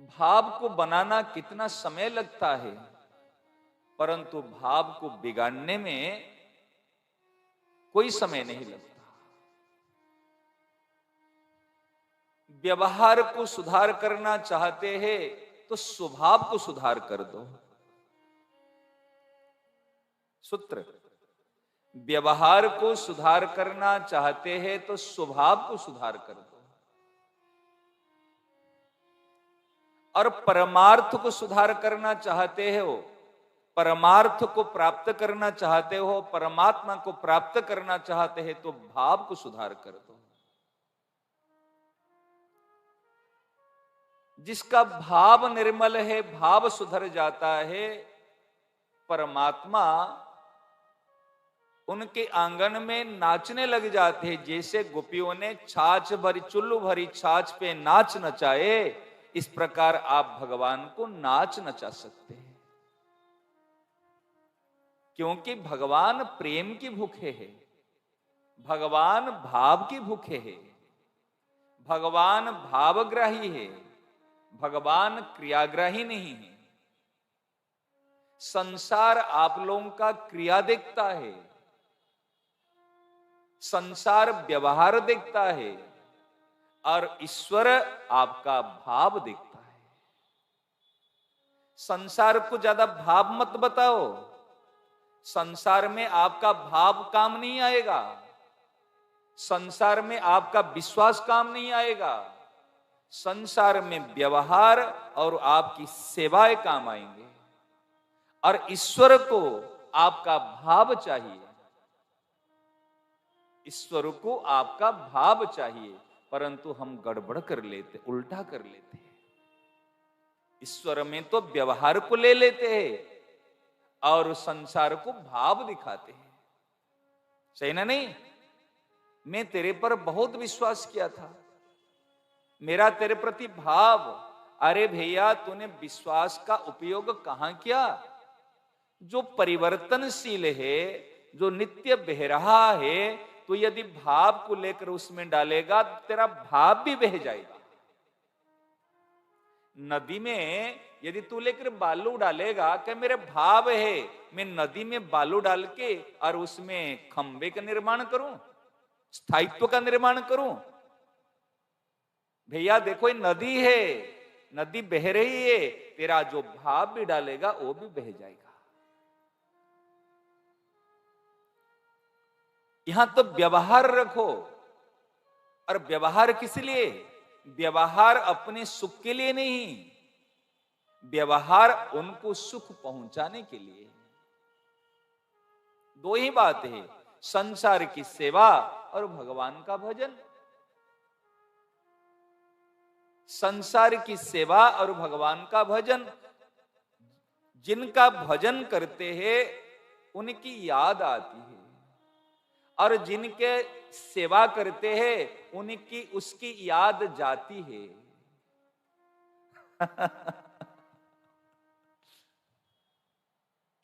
भाव को बनाना कितना समय लगता है, परंतु भाव को बिगाड़ने में कोई समय नहीं लगता। व्यवहार को सुधार करना चाहते हैं तो स्वभाव को सुधार कर दो। सूत्र, व्यवहार को सुधार करना चाहते हैं तो स्वभाव को सुधार कर दो, और परमार्थ को सुधार करना चाहते हो, परमार्थ को प्राप्त करना चाहते हो, परमात्मा को प्राप्त करना चाहते हैं तो भाव को सुधार कर दो। जिसका भाव निर्मल है, भाव सुधर जाता है, परमात्मा उनके आंगन में नाचने लग जाते हैं। जैसे गोपियों ने छाछ भरी, चुल्लू भरी छाछ पे नाच नचाए, इस प्रकार आप भगवान को नाच नचा सकते हैं। क्योंकि भगवान प्रेम की भूखे हैं, भगवान भाव की भूखे हैं, भगवान भावग्राही है, भगवान क्रियाग्राही नहीं है। संसार आप लोगों का क्रिया देखता है, संसार व्यवहार देखता है, और ईश्वर आपका भाव देखता है। संसार को ज्यादा भाव मत बताओ, संसार में आपका भाव काम नहीं आएगा, संसार में आपका विश्वास काम नहीं आएगा, संसार में व्यवहार और आपकी सेवाएं काम आएंगे। और ईश्वर को आपका भाव चाहिए, ईश्वर को आपका भाव चाहिए, परंतु हम गड़बड़ कर लेते, उल्टा कर लेते हैं। ईश्वर में तो व्यवहार को ले लेते हैं और संसार को भाव दिखाते हैं। सही ना? नहीं, मैं तेरे पर बहुत विश्वास किया था, मेरा तेरे प्रति भाव, अरे भैया तूने विश्वास का उपयोग कहां किया? जो परिवर्तनशील है, जो नित्य बह रहा है, तो यदि भाव को लेकर उसमें डालेगा तो तेरा भाव भी बह जाएगा। नदी में यदि तू लेकर बालू डालेगा, क्या मेरे भाव है मैं नदी में बालू डाल के और उसमें खंबे का निर्माण करूं, स्थायित्व का निर्माण करूं? भैया देखो ये नदी है, नदी बह रही है, तेरा जो भाव भी डालेगा वो भी बह जाएगा। यहां तो व्यवहार रखो, और व्यवहार किस लिए? व्यवहार अपने सुख के लिए नहीं, व्यवहार उनको सुख पहुंचाने के लिए। दो ही बात है, संसार की सेवा और भगवान का भजन। संसार की सेवा और भगवान का भजन, जिनका भजन करते हैं उनकी याद आती है, और जिनके सेवा करते हैं उनकी उसकी याद जाती है।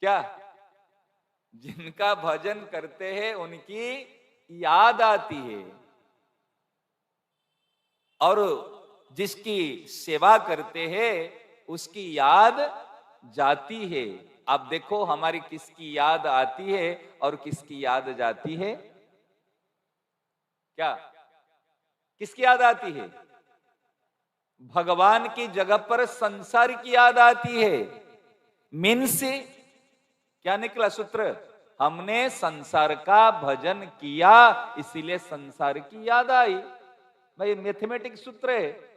क्या? जिनका भजन करते हैं उनकी याद आती है, और जिसकी सेवा करते हैं उसकी याद जाती है। आप देखो हमारी किसकी याद आती है और किसकी याद जाती है? क्या? किसकी याद आती है? भगवान की जगह पर संसार की याद आती है। मीन्स क्या निकला सूत्र? हमने संसार का भजन किया इसीलिए संसार की याद आई। भाई मैथमेटिक्स सूत्र है,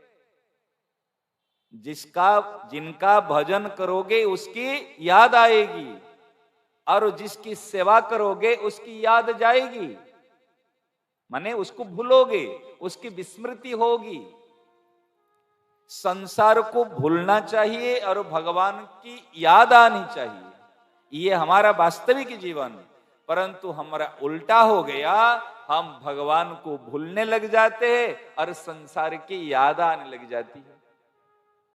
जिनका भजन करोगे उसकी याद आएगी, और जिसकी सेवा करोगे उसकी याद जाएगी। माने उसको भूलोगे, उसकी विस्मृति होगी। संसार को भूलना चाहिए और भगवान की याद आनी चाहिए, ये हमारा वास्तविक जीवन। परंतु हमारा उल्टा हो गया, हम भगवान को भूलने लग जाते हैं और संसार की याद आने लग जाती है।